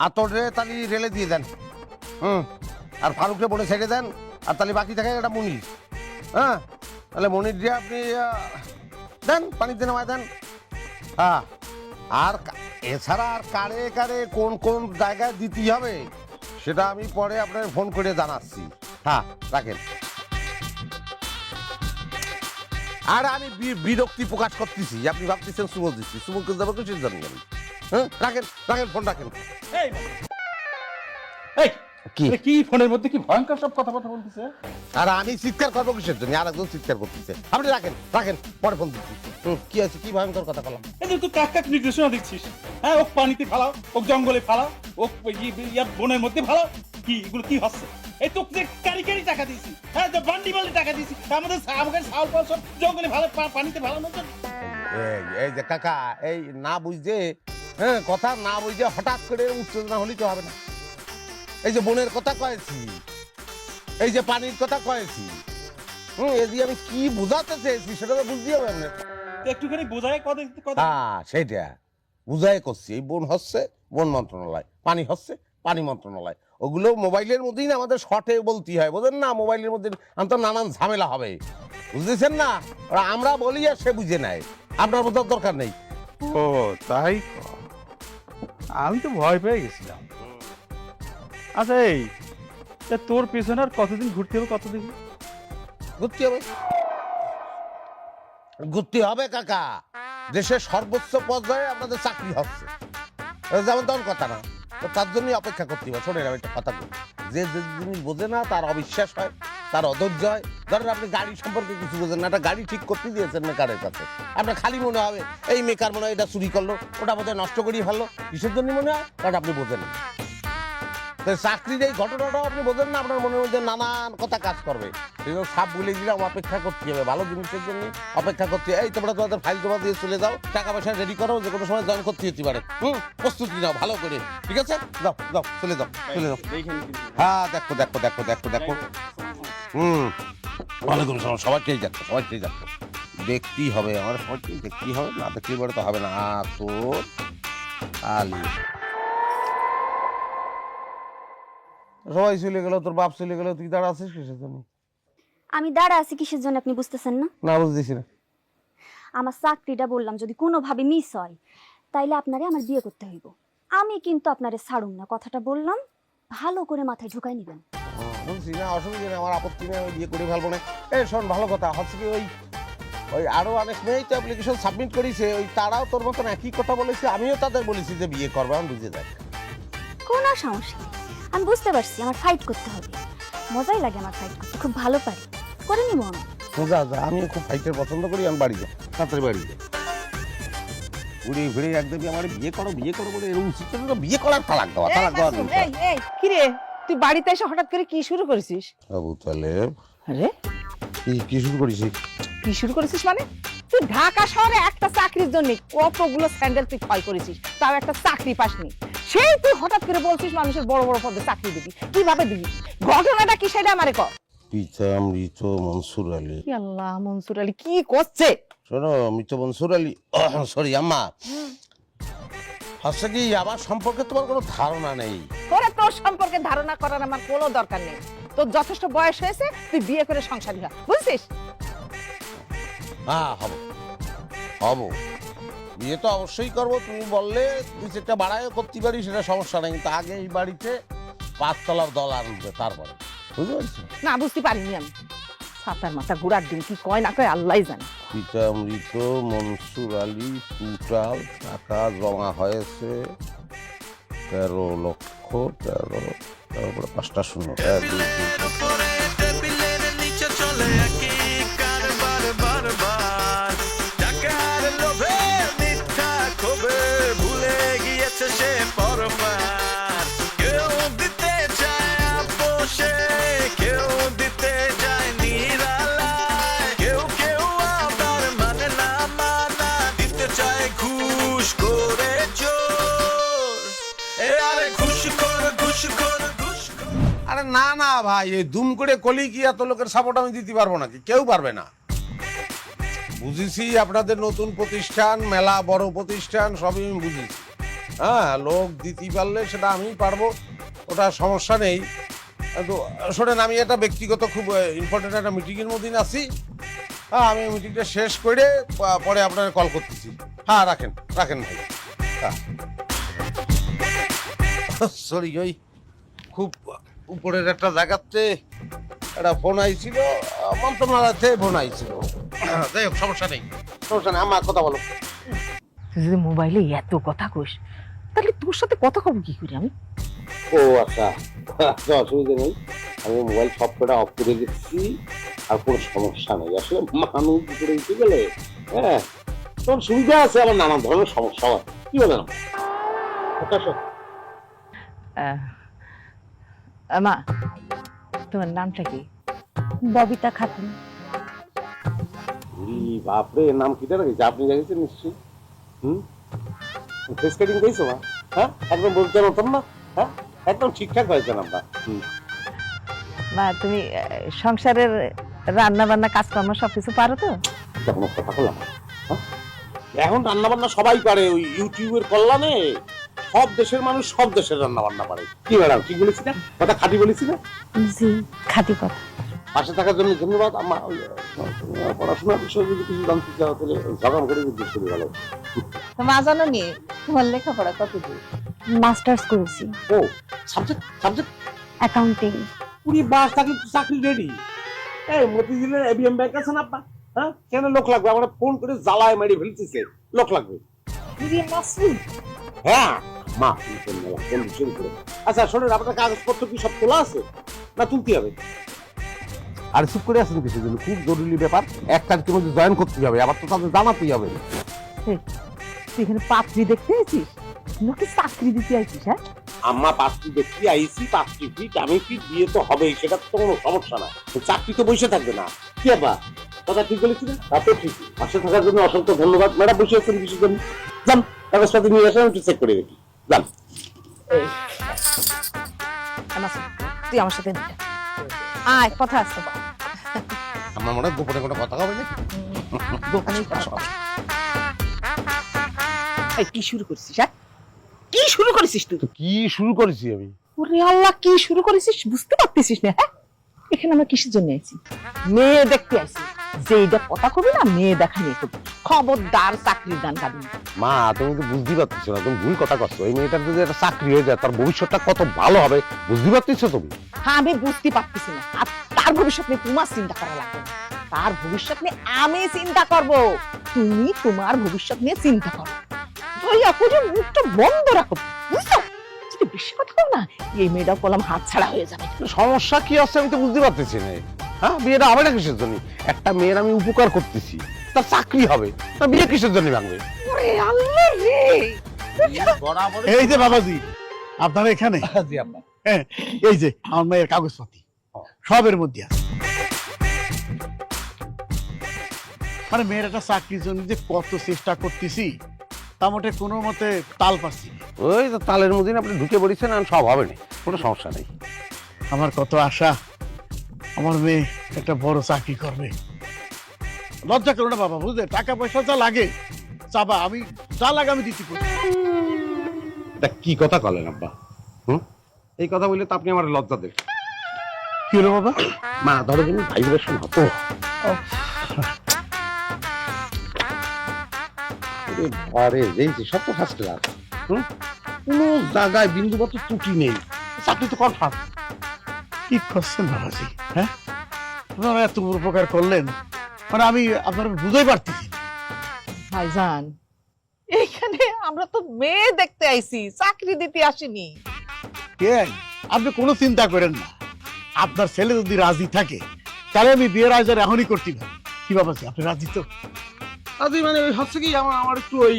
আতরে তালি রেলে দিয়ে দেন। আর ফারুককে বলে ছেড়ে দেন। আর তাহলে বাকি থাকে একটা মনির। হ্যাঁ, তাহলে মনির দিয়ে আপনি দেন, পানিতে নামায় দেন। হ্যাঁ, আর এছাড়া আর কারে কারে কোন কোন জায়গায় দিতে হবে সেটা আমি পরে আপনার ফোন করে জানাচ্ছি। হ্যাঁ, রাখেন। আর আমি বিরক্তি প্রকাশ করতেছি, আপনি ভাবতেছেন সুমন দিচ্ছি, সুমনকে যাবো কিসের জন্য? হ্যাঁ, রাখেন রাখেন, ফোন রাখেন। কি ফোনের মধ্যে কি ভয়ঙ্কর সব কথা বলতেছে? আর আমি চিৎকার করবো কিসের জন্য? আর একজন চিৎকার করতেছে। আপনি রাখেন রাখেন, পরে ফোন দিচ্ছি। কি আছে, কি ভয়ঙ্কর কথা বললাম? তুই কাক কাক নির্দেশনা দিচ্ছিস? হ্যাঁ, ও পানিতে ফালাও, ও জঙ্গলে ফালাও, ও বনের মধ্যে ফালাও। কি এগুলো কি হচ্ছে? এই তোকে যে কারি টাকা দিয়েছি, হ্যাঁ, বান্ডি বান্ডি টাকা দিয়েছি, আমাদের চাউল পাল সব জঙ্গলে ভালো, পানিতে ফালানোর জন্য। এই যে কাকা, এই না বুঝতে, হ্যাঁ, কথা না বুঝতে হঠাৎ করে উত্তেজনা হলেই তো হবে না। এই যে বনের কথা কয়েছি, এই যে পানির কথা কয়েছি, এই যে আমি কি বোঝাতে চেয়েছি সেটা তো বুঝতে হবে আপনার। একটুখানি বোঝায় কথা। হ্যাঁ, সেটা বুঝাই করছি। এই বন হচ্ছে বন মন্ত্রণালয়, পানি হচ্ছে পানি মন্ত্রণালয়। ওগুলো মোবাইলের মধ্যেই না আমাদের শর্টে বলতে হয়, বোঝেন না? মোবাইলের মধ্যে তো নানান ঝামেলা হবে, বুঝতেছেন না? আমরা বলি আর সে বুঝে নেয়, আপনার বোঝার দরকার নেই। ও তাই, আমি তো ভয় পেয়ে গেছিলাম। আচ্ছা, এই তোর পেছনে আর কতদিন ঘুরতে হবে? কতদিন ঘুরতে হবে? ঘুরতে হবে কাকা, দেশের সর্বোচ্চ পর্যায়ে আপনাদের চাকরি হচ্ছে, যেমন তেমন কথা না। তো তার জন্যই অপেক্ষা করতে হবে। শোনেন, আমি একটা কথা বলি, যে জিনিস বোঝে না তার অবিশ্বাস হয়, তার অধৈর্য হয়। ধরেন আপনি গাড়ি সম্পর্কে কিছু বোঝেন না, একটা গাড়ি ঠিক করতে দিয়েছেন মেকারের কাছে, আপনার খালি মনে হবে এই মেকার মনে হয় এটা চুরি করলো, ওটা বোধহয় নষ্ট করিয়ে ফেললো। কিসের জন্য মনে হয়? কারণ আপনি বোঝেন না। চাকরির এই ঘটনাটাও আপনি বোঝেন না, আপনার মনের মধ্যে নানান কথা কাজ করবে। সেগুলো সব বলে দিলাম, অপেক্ষা করতে হবে, ভালো জিনিসের জন্য অপেক্ষা করতে। এই তোমরা তোমাদের ফাইল জমা দিয়ে চলে যাও, টাকা পয়সা রেডি করো, যে কোনো সময় জয়েন করতে যেতে পারে। প্রস্তুতি নাও ভালো করে, ঠিক আছে? যাও যাও, চলে যাও চলে যাও। হ্যাঁ, দেখো দেখো দেখো দেখো দেখো। ওয়ালাইকুম আসসালাম। সবাইকেই যাচ্ছে, সবাইকেই যাচ্ছে, দেখতেই হবে, আমার সবাইকেই দেখতেই হবে, না দেখলে বলে তো হবে না। তোর আলি সবাই চলে গেল, তোর বাপ চলে গেল, তুই দাঁড়া আছিস কিসের জন্য? আমি দাঁড়া আছি কিসের জন্য আপনি বুঝতেছেন না? না, বুঝতেছি না। আমার চাকরিটা বললাম যদি কোনোভাবে মিস হয় তাইলে আপনারে আমার বিয়ে করতে হইব। আমি কিন্তু আপনারে ছাড়ুম না, কথাটা বললাম, ভালো করে মাথায় ঢুকাই নিবেন। বলছি না, অসুবিধা নেই, আমার আপত্তি নেই, আমি বিয়ে করে ফেলবো না। এই শোন, ভালো কথা হচ্ছে কি, ওই আরো অনেক মেয়েই তো অ্যাপ্লিকেশন সাবমিট করেছে, ওই তারাও তোর মতন একই কথা বলেছে, আমিও তাদের বলেছি যে বিয়ে করবো, আমি বুঝে যাই। কোনো সমস্যা নেই, আমি বুঝতে পারছি আমার ফাইট করতে হবে, মজাই লাগে আমার ফাইট করতে, খুব ভালো পারি, করে নিব আমি। যা যা, আমিও খুব ফাইটার পছন্দ করি, আমি বাড়ি যাই, তাড়াতাড়ি বাড়ি যাই। ঘুরে ঘুরে একদমই আমার বিয়ে করো বিয়ে করো বলে এরকম সিস্টেম, বিয়ে করার তালাক দেওয়া, তালাক দেওয়া। কি রে, তুই বাড়িতে এসে হঠাৎ করে কি শুরু করেছিস? বাবু তাহলে আরে কি শুরু করেছি? কি শুরু করেছিস মানে? তুই ঢাকা শহরে একটা চাকরির জন্য কতগুলো স্যান্ডেল তুই ক্ষয় করেছিস, তাও একটা চাকরি পাসনি। সেই তুই হঠাৎ করে বলছিস মানুষের বড় বড় পদে চাকরি দিবি, কিভাবে দিবি? ঘটনাটা কি সেটা আমারে কর। মৃত মনসুর আলী। আল্লাহ, মনসুর আলী কি করছে? শোনো, মৃত মনসুর আলী, সরি আম্মা, হচ্ছে কি আমার সম্পর্কে তোমার কোনো ধারণা নেই। তোর সম্পর্কে ধারণা করার আমার কোনো দরকার নেই। তোর যথেষ্ট বয়স হয়েছে, তুই বিয়ে করে সংসারী হ, বুঝছিস? হ্যাঁ, হবো, বিয়ে তো অবশ্যই করবো। তুমি বললে দুই চারটা বাড়াইও করতে পারি, সেটা সমস্যা নেই, কিন্তু আগে এই বাড়িতে 5 তলার দল আনবে, তারপরে। বুঝতে পারছি না, বুঝতে পারিনি আমি। সাতার মাথা ঘোরার দিন কি কয় না কয় আল্লাহ জানে। পিতা মৃত মনসুর আলী, টোটাল টাকা জমা হয়েছে 13 লক্ষ 13, তারপরে 5টা শূন্য। ভুলে গিয়েছে সে পরপার, কেউ দিতে চায় আপোষে, কেউ দিতে চায় নিরালায়, কেউ কেউ আবার মানে না মানা, দিতে চায় ঘুষ করে চোর। আরে ঘুষ কর ঘুষ কর ঘুষ কর। আরে না না ভাই, এই দুম করে কলি কি এত লোকের সাপোর্ট আমি দিতে পারবো নাকি? কেউ পারবে না। বুঝেছি আপনাদের নতুন প্রতিষ্ঠান, মেলা বড় প্রতিষ্ঠান, সবই আমি বুঝেছি, হ্যাঁ, লোক দিতে পারলে সেটা আমিই পারবো, ওটা সমস্যা নেই। কিন্তু শোনেন, আমি একটা ব্যক্তিগত খুব ইম্পর্টেন্ট একটা মিটিংয়ের মধ্যে আছি। হ্যাঁ, আমি মিটিংটা শেষ করে পরে আপনাকে কল করতেছি। হ্যাঁ, রাখেন রাখেন ভাই। হ্যাঁ, সরি, ওই খুব উপরের একটা জায়গাতে একটা ফোন আইছিল, মন্ত্রণালয় থেকে ফোন আইছিল। যাই হোক, সমস্যা নেই সমস্যা নেই, আমার কথা বলো। তুই যদি মোবাইলে এত কথা কইস তাহলে তোর সাথে কথা কব কি করি আমি? ও আচ্ছা, অসুবিধা নেই, আমি মোবাইল সফটওয়্যারটা অফ করে দিচ্ছি, আর কোনো সমস্যা নেই। আসলে মানুষ করে দিতে গেলে হ্যাঁ তখন সুবিধা আছে, আবার নানান ধরনের সমস্যা হয়। কি বলে না মা, তোমার নামটা কি? ববিতা খাতুন। বাপরে, নাম কি রেখেছে? আপনি রেখেছেন নিশ্চয়ই। ফেস কাটিং করেছো মা? হ্যাঁ, একদম বলতে নতুন না? হ্যাঁ, একদম ঠিকঠাক হয়েছে নামটা। মা, তুমি সংসারের রান্না বান্না কাজকর্ম সবকিছু পারো তো? এটা কোনো কথা বললাম? এখন রান্না বান্না সবাই পারে, ওই ইউটিউবের কল্যাণে সব দেশের মানুষ সব দেশের রান্না বান্না পারে। কি ম্যাডাম, ঠিক বলেছি না? কথা খাঁটি বলেছি না? জি, খাঁটি কথা। পাশে থাকার জন্য ধন্যবাদ। আমার পড়াশোনার বিষয়ে যদি কিছু জানতে চাও তাহলে ঝগাম করে জিজ্ঞেস করি। ভালো। মা, জানো নি তোমার লেখাপড়া কত দূর? মাস্টার্স করেছি, ও, সাবজেক্ট সাবজেক্ট অ্যাকাউন্টিং। পুরি বাস থাকলে চাকরি রেডি। এই মতিঝিলের এবিএম ব্যাংক আছে না আপা? হ্যাঁ, কেন লোক লাগবে? আমরা ফোন করে জ্বালায় মারি ফেলতেছে, লোক লাগবে। হ্যাঁ মা, শুরু করে। আচ্ছা শোনেন, আপনার কাগজপত্র কি সব তোলা আছে না তুলতে হবে? আর চুপ করে আছেন কিছু জন্য, খুব জরুরি ব্যাপার, 1 তারিখের মধ্যে জয়েন করতে হবে, আবার তো তাদের জানাতেই হবে। তুই এখানে পাত্রী দেখতে আইছিস নাকি চাকরি দিতে আইছিস? হ্যাঁ, আম্মা পাত্রী দেখতে আইসি, পাত্রী ফিট আমি ফিট, বিয়ে তো হবেই, সেটা তো কোনো সমস্যা না। চাকরি তো বসে থাকবে না। কি আপা, কথা ঠিক বলেছি না? তা তো ঠিক। পাশে থাকার জন্য অসংখ্য ধন্যবাদ। ম্যাডাম বসে আছেন বিশেষ জন্য, যান কাগজপাতি নিয়ে আসেন, একটু চেক করে দেখি। যান। তুই আমার সাথে আয়, কথা আছে। আমার মনে হয় গোপনে কোনো কথা হবে না। কি শুরু করছিস? হ্যাঁ, কি শুরু করেছিস তুই? কি শুরু করেছি আমি? ওরে আল্লাহ, কি শুরু করেছিস বুঝতে পারতেছিস না? হ্যাঁ, এখানে আমরা কিসের জন্য আইছি? মেয়ে দেখতে আইছি। যেইটা কথা কবি না, মেয়ে দেখা নিয়ে করবি। খবরদার চাকরির দান গাবি না। মা, তুমি তো বুঝতে পারতেছো না, তুমি ভুল কথা করছো। এই মেয়েটার যদি একটা চাকরি হয়ে যায়, তার ভবিষ্যৎটা কত ভালো হবে বুঝতে পারতেছো তুমি? হ্যাঁ, আমি বুঝতে পারতেছি না। আর তার ভবিষ্যৎ নিয়ে তোমার চিন্তা করা লাগবে না। তার ভবিষ্যৎ নিয়ে আমি চিন্তা করব। তুমি তোমার ভবিষ্যৎ নিয়ে চিন্তা করো। দয়া করে মুখটা বন্ধ রাখো, বুঝছো? যদি বেশি কথা বল না, এই মেয়েটাও কলম হাত ছাড়া হয়ে যাবে। সমস্যা কি আছে আমি তো বুঝতে পারতেছি না। হ্যাঁ, বিয়েটা হবে না কিসের জন্য? একটা মেয়ের আমি উপকার করতেছি, তার চাকরি হবে, তার বিয়ে কিসের জন্য ভাঙবে? ওরে আল্লাহ রে! এই যে বাবাজি, আপনারা এখানে? জি আব্বা। হ্যাঁ, এই যে আমার মেয়ের কাগজপাতি সবের মধ্যে আছে। মানে মেয়ের একটা চাকরির জন্য যে কত চেষ্টা করতেছি, তা মোটে কোনো মতে তাল পাচ্ছি না। ওই তো তালের মধ্যে আপনি ঢুকে পড়েছেন, আর সব হবে না, কোনো সমস্যা নেই। আমার কত আশা আমার মেয়ে একটা বড় চাকরি করবে। লজ্জা করো না বাবা, বুঝলে? টাকা পয়সা যা লাগে চাবা, আমি যা লাগে আমি দিতে পারি। এটা কি কথা বলেন আব্বা? এই কথা বললে তো আপনি আমার লজ্জা দেন। কি হলো বাবা? মা, ধরো তুমি ভাইব্রেশন হতো। আরে দেখছি সব তো ফার্স্ট ক্লাস, কোনো জায়গায় বিন্দুমাত্র ত্রুটি নেই, চাকরি তো কনফার্ম। কি করছেন বাবাজি? হ্যাঁ, আপনারা এত উপকার করলেন, মানে আমি আপনারা বুঝতেই পারতেছি। ভাইজান, এইখানে আমরা তো মেয়ে দেখতে আইছি, চাকরি দিতে আসিনি। আপনি কোনো চিন্তা করেন না, আপনার ছেলে যদি রাজি থাকে তাহলে আমি বিয়ের আয়োজন এখনই করতে পারি। কি বাবাজি, আপনি রাজি তো? আজ মানে ওই হচ্ছে কি, আমার একটু ওই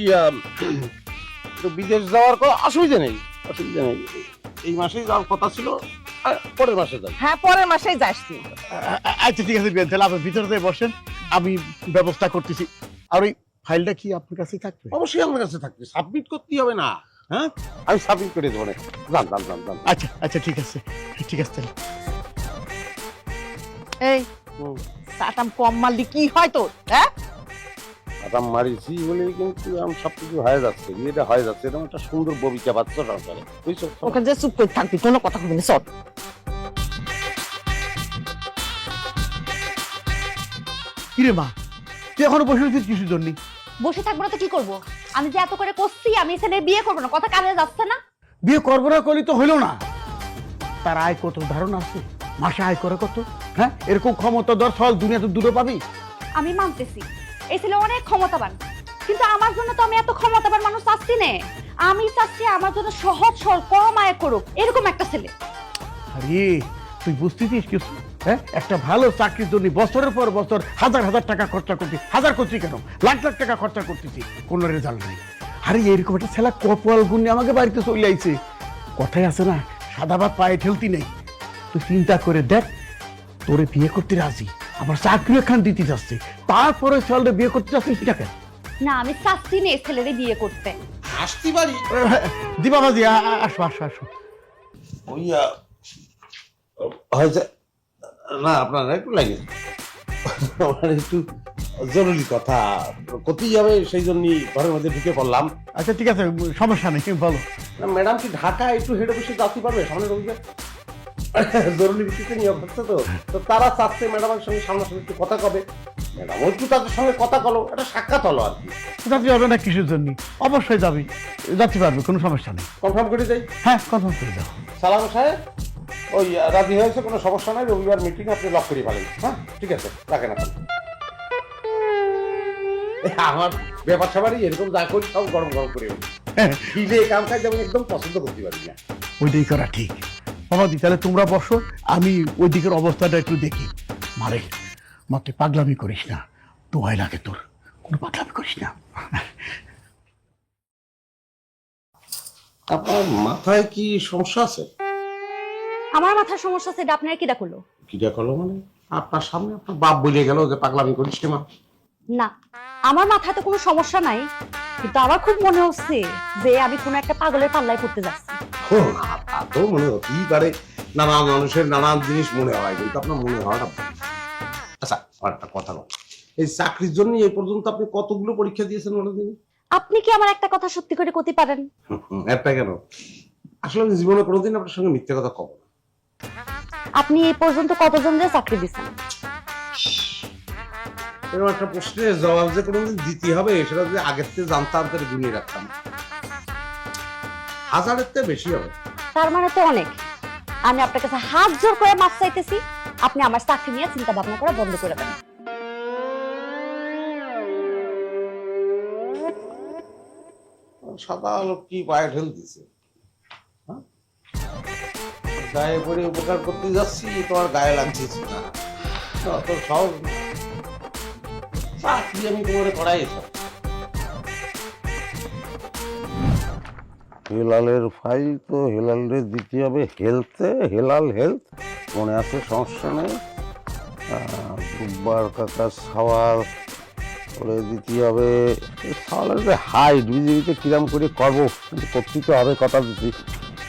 বিদেশ যাওয়ার কোনো অসুবিধা নেই, অসুবিধা নেই। এই মাসেই যাওয়ার কথা ছিল, পরের মাসে যাই। হ্যাঁ, পরের মাসেই যাস তুই। আচ্ছা ঠিক আছে, তাহলে আপনি ভিতরে দিয়ে বসেন, আমি ব্যবস্থা করতেছি। আর ওই ফাইলটা কি আপনার কাছে থাকবে? অবশ্যই আমার কাছে থাকবে, সাবমিট করতেই হবে না? হ্যাঁ, আমি সাবমিট করে দেবো না। যান যান যান যান। আচ্ছা আচ্ছা, ঠিক আছে ঠিক আছে। তাহলে এই চাটাম কম মারলি কি হয় তোর? হ্যাঁ, আরাম মারিছি বলেই কিন্তু আমি সবকিছু হয়ে যাচ্ছে, বিয়েটা হয়ে যাচ্ছে, এরকম একটা সুন্দর ববিকা বাচ্চা সংসারে, বুঝছো? ওখানে যে চুপ করে থাকবি, কোনো কথা কবি না, চল। কিরে মা, তুই এখনো বসে রয়েছিস কিছুর জন্য? বসে থাকবো না তো কি করবো? আমি যে এত করে করছি আমি এখানে বিয়ে করবো না, কথা কানে যাচ্ছে না? বিয়ে করবো না করলি তো হইলো না। তার আয় কত ধারণা আছে? মাসে আয় করে কত? হ্যাঁ, এরকম ক্ষমতা দর ফল দুনিয়াতে দূরে পাবি? আমি মানতেছি এই ছেলে অনেক ক্ষমতাবান, কিন্তু আমার জন্য তো আমি এত ক্ষমতাবান মানুষ চাচ্ছি না। আমি চাচ্ছি আমার জন্য সহজ সরল কম আয় করুক এরকম একটা ছেলে। আরে তুই বুঝতেছিস কিছু? হ্যাঁ, একটা ভালো চাকরির জন্য বছরের পর বছর হাজার হাজার টাকা খরচা করছি, হাজার করছি কেন, লাখ লাখ টাকা খরচা করতেছি, কোনো রেজাল্ট নেই। আরে এরকম একটা ছেলে কপাল গুণে আমাকে বাড়িতে চলে আইছে। কথাই আছে না, সাদা ভাত পায়ে ঠেলতি নেই। তুই চিন্তা করে দেখ, তোরে বিয়ে করতে রাজি, আবার চাকরি এখান দিতে যাচ্ছে, তারপরে ছেলে বিয়ে করতে যাচ্ছিস সেটা কেন? না আমি চাচ্ছি না এই ছেলেরে বিয়ে করতে। আসতে পারি? দিবা বাজি, আসো আসো আসো। ওই হয়েছে না, আপনার একটু লাগে, আমার একটু জরুরি কথা করতেই যাবে, সেই জন্যই ঘরের মধ্যে ঢুকে পড়লাম। আচ্ছা ঠিক আছে, সমস্যা নেই, বলো। ম্যাডাম কি ঢাকা একটু হেড অফিসে যাতে পারবে সামনে রোগীকে? জরুরি ভিত্তিতে নিয়োগ হচ্ছে তো, তো তারা চাচ্ছে ম্যাডামের সঙ্গে সামনাসামনি একটু কথা কবে, ম্যাডাম একটু তাদের সঙ্গে কথা কলো, একটা সাক্ষাৎ হলো আর কি। যাতে যাবে না কিসের জন্য? অবশ্যই যাবি, যাতে পারবে, কোনো সমস্যা নেই। কনফার্ম করে যাই? হ্যাঁ, কনফার্ম করে দাও। সালাম সাহেব, ওই রাজি হয়েছে, কোনো সমস্যা নাই, রবিবার মিটিং আপনি লক করে ফেলেন। হ্যাঁ ঠিক আছে, রাখেন এখন। আমার ব্যাপার স্যাপারই এরকম, যা করি সব গরম গরম করে ফিলে কাম কাজ যেমন একদম পছন্দ করতে পারি না। ওইটাই করা ঠিক। বাবাদি তাহলে তোমরা বসো, আমি ওই দিকের অবস্থাটা একটু দেখি। মারে মাত্র পাগলামি করিস না, দোয়াই লাগে তোর, কোনো পাগলামি করিস না। আপনার মাথায় কি সমস্যা আছে? আমার মাথার সমস্যা সেটা আপনার কি ডাকলো? কিটা করলো মানে? আপনার সামনে আপনার বাপ বলে গেল যে পাগলামি করিস না। না আমার মাথায় তো কোনো সমস্যা নাই, কিন্তু আমার খুব মনে হচ্ছে যে আমি কোনো একটা পাগলের পাল্লায় পড়তে যাচ্ছি। তা তো মনে হতেই পারে, নানান মানুষের নানান জিনিস মনে হয়, কিন্তু আপনার মনে হওয়াটা ভুল। আচ্ছা আমার একটা কথা বল, এই চাকরির জন্য এই পর্যন্ত আপনি কতগুলো পরীক্ষা দিয়েছেন বলে দিন? আপনি কি আমার একটা কথা সত্যি করে করতে পারেন? একটা কেন, আসলে আমি জীবনে কোনোদিন আপনার সঙ্গে মিথ্যে কথা কব না। আপনি এই পর্যন্ত কতজনদের চাকরি দিচ্ছেন? এরকম একটা প্রশ্নের জবাব যে কোনোদিন দিতে হবে সেটা যদি আগের থেকে জানতাম তাহলে গুনিয়ে রাখতাম, হাজারের থেকে বেশি হবে। তার মানে তো অনেক। আমি আপনার কাছে হাত জোর করে মাপ চাইতেছি, আপনি আমার চাকরি নিয়ে চিন্তা ভাবনা করা বন্ধ করে দেন। সাদা লোক কি পায়ে ঠেল দিছে, গায়ে পড়ে উপকার করতে যাচ্ছি, তোমার গায়ে লাগছে না, অত সহজ না। চাকরি আমি তোমার করাই এসব। হেলালের ফাইল তো হেলালের দিতে হবে হেলথে, হেলাল হেলথ মনে আছে, সমস্যা নেই। দুব্বার কাকা সওয়াল করে দিতে হবে। সওয়ালের হাইট বিজেপিতে কিরাম করে করবো, কিন্তু করতে তো হবে, কথা দিচ্ছি,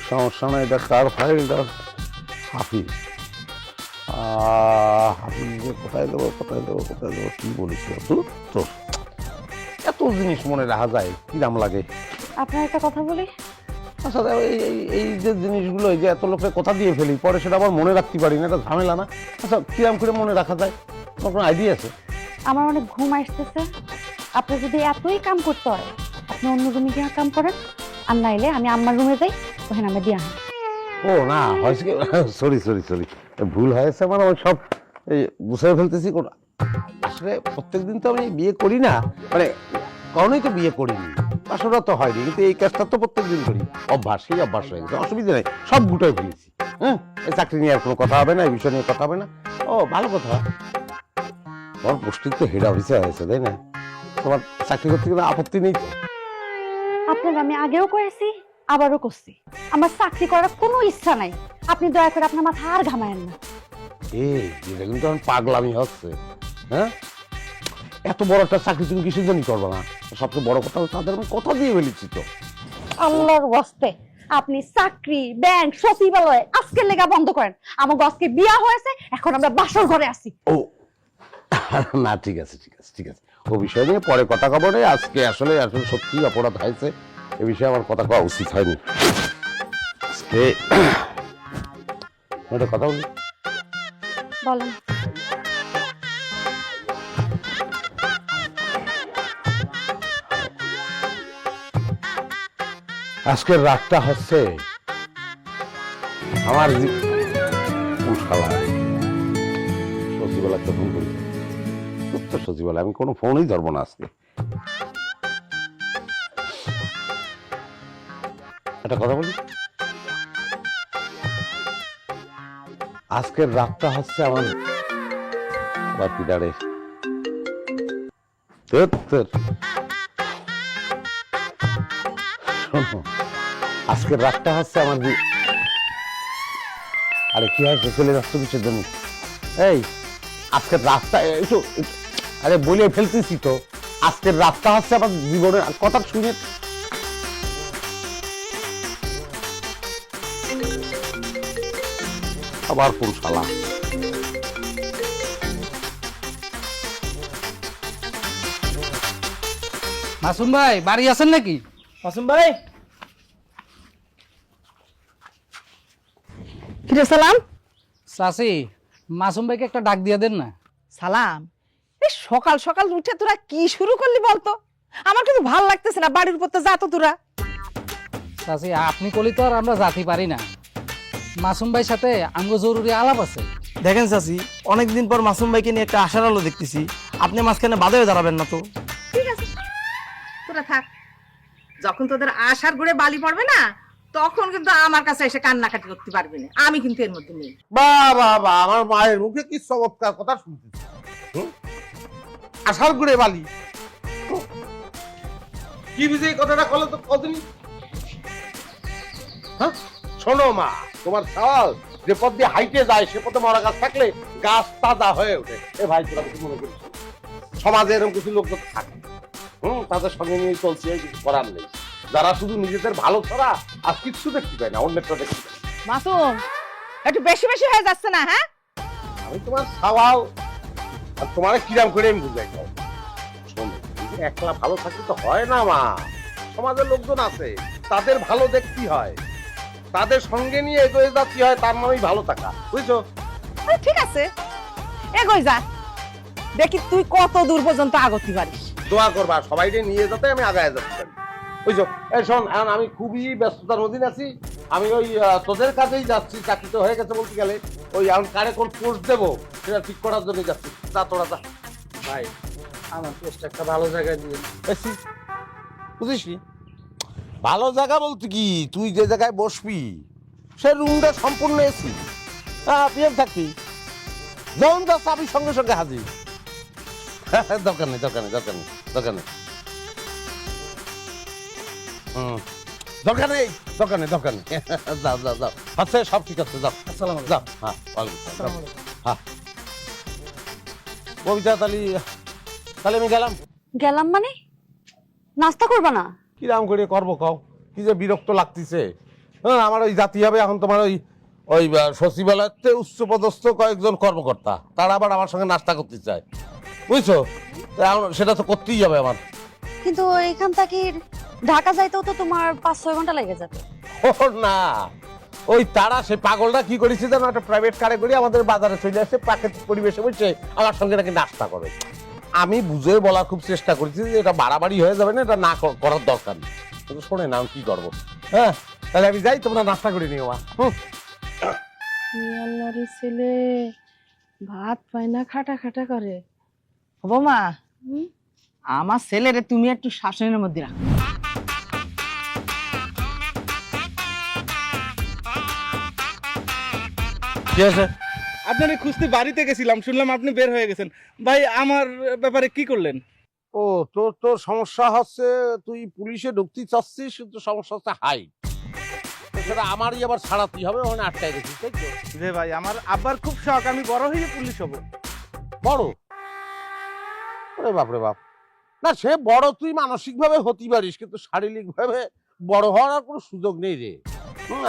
সমস্যা নাই। এটা কার ফাইল? এটা হাফিজ। হাফিজকে কোথায় দেবো কোথায় দেবো কোথায় দেবো কি বলিস তো, এত জিনিস মনে রাখা যায়, কিরাম লাগে। আপনার একটা কথা বলি, আচ্ছা এই যে জিনিসগুলো, এই যে এত লোকের কথা দিয়ে ফেলি, পরে সেটা আবার মনে রাখতে পারি না, এটা ঝামেলা না? আচ্ছা কিরাম করে মনে রাখা যায়, তোমার কোনো আইডিয়া আছে? আমার অনেক ঘুম আসতেছে। আপনি যদি এতই কাম করতে হয় আপনি অন্য রুমে গিয়ে কাম করেন, আর নাইলে আমি আম্মার রুমে যাই, ওখানে আমরা দিয়ে আনি। ও না, হয়েছে কি, সরি সরি সরি, ভুল হয়েছে, মানে আমি সব এই গুছিয়ে ফেলতেছি। আসলে প্রত্যেকদিন তো আমি বিয়ে করি না, মানে কখনোই তো বিয়ে করিনি, আসলে তো হয়নি, কিন্তু এই কাজটা তো প্রত্যেকদিন করি, অভ্যাস, সেই অভ্যাস হয়ে গেছে, অসুবিধা নেই, সব গুটাই ফেলেছি। হ্যাঁ, এই চাকরি নিয়ে আর কোনো কথা হবে না, এই বিষয় নিয়ে কথা হবে না। ও ভালো কথা, তোমার পোস্টিং তো হেড অফিসে হয়েছে, তাই না? তোমার চাকরি করতে কোনো আপত্তি নেই তো? আপনার আমি আগেও করেছি, আবারও করছি, আমার চাকরি করার কোনো ইচ্ছা নাই। আপনি দয়া করে আপনার মাথা আর ঘামায়েন না। এটা কিন্তু এখন পাগলামি হচ্ছে। হ্যাঁ, এত বড় একটা চাকরি তুমি কিসের জন্য করবে না? সবচেয়ে বড় কথা তাদের আমি কথা দিয়ে ফেলেছি তো। আল্লাহর ওয়াস্তে আপনি চাকরি, ব্যাংক, সচিবালয় আজকের লেগা বন্ধ করেন। আমার আজকে বিয়া হয়েছে, এখন আমরা বাসর ঘরে আছি। ও না, ঠিক আছে ঠিক আছে ঠিক আছে, ও বিষয় নিয়ে পরে কথা কব রে। আজকে আসলে আসলে সত্যি অপরাধ হয়েছে, এ বিষয়ে আমার কথা কওয়া উচিত হয়নি। আজকে একটা কথা বলি, বলেন। আজকের রাতটা হচ্ছে আমার সচিবালয় তো ফোন করি, উত্তর সচিবালয়, আমি কোনো ফোনই ধরবো না আজকে। একটা কথা বলি, আজকের রাতটা হচ্ছে আমার বাকি দাঁড়ে শোনো, আজকের রাতটা হচ্ছে আমার আরে কি হয়েছে চলে যাচ্ছ কিসের জন্য? এই আজকের রাতটা একটু আরে বলে ফেলতেছি তো, আজকের রাতটা হচ্ছে আমার জীবনের কথা শুনে। আবার কোন শালা? মাসুম ভাই বাড়ি আছেন নাকি? মাসুম ভাই, কিরে সালাম? চাচি, মাসুম ভাইকে একটা ডাক দিয়ে দেন না। সালাম, এই সকাল সকাল উঠে তোরা কি শুরু করলি বলতো? আমার কিন্তু ভাল লাগতেছে না, বাড়ির উপর তো যা তো তোরা। চাচি, আপনি কলি তো আর আমরা জাতি পারি না। মাসুম ভাইয়ের সাথে আমগো জরুরি আলাপ আছে। দেখেন চাচি, অনেকদিন পর মাসুম ভাইকে নিয়ে একটা আশার আলো দেখতেছি, আপনি মাঝখানে বাধা হয়ে দাঁড়াবেন না তো? ঠিক আছে, তোরা থাক। যখন তোদের আশার ঘুরে বালি পড়বে না, তখন কিন্তু আমার কাছে এসে কান্নাকাটি করতে পারবি না, আমি কিন্তু এর মধ্যে নেই। বাবা, আমার মায়ের মুখে কি চমৎকার কথা শুনতেছি। আশার গুড়ে বালি, কি বুঝে এই কথাটা কলে তো কদিন। হ্যাঁ শোনো মা, তোমার সওয়াল যে পথ দিয়ে হাইটে যায় সে পথে মরা গাছ থাকলে গাছ তাজা হয়ে ওঠে। এ ভাই তোরা কিছু মনে করিস, সমাজে এরকম কিছু লোক থাকে, তাদের সঙ্গে নিয়ে চলছে, কিছু করার নেই। যারা শুধু নিজেদের ভালো ছাড়া আর কিচ্ছু দেখতে পায় না, অন্যটা দেখতে পায়। মাসুম, একটু বেশি বেশি হয়ে যাচ্ছে না? হ্যাঁ, আমি তোমার সওয়াল আর তোমার কিরাম করে আমি বুঝাই খাও। শোনো, নিজে একলা ভালো থাকলে তো হয় না মা, সমাজের লোকজন আছে, তাদের ভালো দেখতে হয়, তাদের সঙ্গে নিয়ে এগোয়ে যাচ্ছি হয়, তার নামেই ভালো থাকা, বুঝছো? আরে ঠিক আছে, এগোই যা, দেখি তুই কত দূর পর্যন্ত আগতে পারিস। দোয়া করবা সবাইকে নিয়ে যেতে আমি আগায় যাচ্ছি পারি, বুঝছো? এই শোন, এখন আমি খুবই ব্যস্ততার মধ্যে আছি, আমি ওই তোদের কাছেই যাচ্ছি, চাকরি তো হয়ে গেছে বলতে গেলে, ওই এখন কারে কোন পোস্ট দেবো সেটা ঠিক করার জন্য যাচ্ছি। যা তোরা যা ভাই, আমার পোস্ট একটা ভালো জায়গায় দিয়ে। বুঝিস ভালো জায়গা বলতে কি, তুই যে জায়গায় বসবি সে রুমটা সম্পূর্ণ এসি, পিএম থাকবি, যখন যা চাবি সঙ্গে সঙ্গে হাজির। দরকার নেই, দরকার নেই, দরকার নেই, দরকার নেই, দরকার নেই, দরকার নেই, দরকার নেই। যাও যাও যাও, আচ্ছা সব ঠিক আছে, যাও। আসসালামু আলাইকুম। যাও, হ্যাঁ ওয়ালাইকুম। হ্যাঁ কবিতা, তাহলে আমি গেলাম। গেলাম মানে? নাস্তা করবা না? কিরাম করে করবো কও, কি যে বিরক্ত লাগতেছে। হ্যাঁ, আমার ওই জাতি হবে এখন তোমার ওই ওই সচিবালয়তে উচ্চপদস্থ কয়েকজন কর্মকর্তা, তারা আবার আমার সঙ্গে নাস্তা করতে চায়, বুঝছো? এখন সেটা তো করতেই হবে আমার। কিন্তু এখান থেকে ঢাকা যাইতেও তো তোমার 5-6 ঘন্টা লেগে যাবে। ও না, ওই তারা সে পাগলটা কি করেছে যেন, একটা প্রাইভেট কারে করে আমাদের বাজারে চলে আসে, প্রাকৃতিক পরিবেশে বসে আমার সঙ্গে নাকি নাস্তা করে। আমি বুঝে বলার খুব চেষ্টা করেছি যে এটা বাড়াবাড়ি হয়ে যাবে না, এটা না করার দরকার নেই, কিন্তু শোনে না আমি কি করবো। হ্যাঁ তাহলে আমি যাই, তোমরা নাস্তা করে নিও মা। আল্লাহরে ছেলে ভাত পায় না, খাটা খাটা করে। বৌমা, আমার ছেলেরে তুমি একটু শাসনের মধ্যে রাখো। কি আছে? আপনারে খুঁজতে বাড়িতে গেছিলাম, শুনলাম আপনি বের হয়ে গেছেন। ভাই, আমার ব্যাপারে কি করলেন? ও তোর সমস্যা হচ্ছে তুই পুলিশে ঢুকতে চাচ্ছিস, কিন্তু সমস্যা হচ্ছে হাইট, সেটা আমারই আবার ছাড়াতেই হবে, ওখানে আটকায় গেছিস, তাই তো? যে ভাই, আমার আব্বার খুব শখ আমি বড় হয়ে পুলিশ হব। বড়? ওরে বাপ রে বাপ, না সে বড় তুই মানসিক ভাবে হতে পারিস, কিন্তু শারীরিক ভাবে বড় হওয়ার আর কোনো সুযোগ নেই রে।